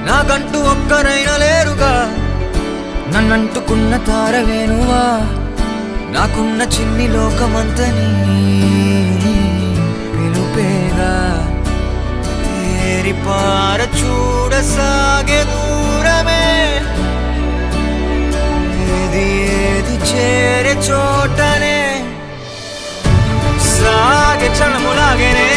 నాకంటూ ఒక్కరైనా లేరుగా, నన్నంటుకున్న తారవేనువా, నాకున్న చిన్ని లోకమంతని పిలుపేగా. ఏరిపార చూడసాగే దూరమే, ఏది ఏది చేరే చోటనే సాగే క్షణములాగేనే.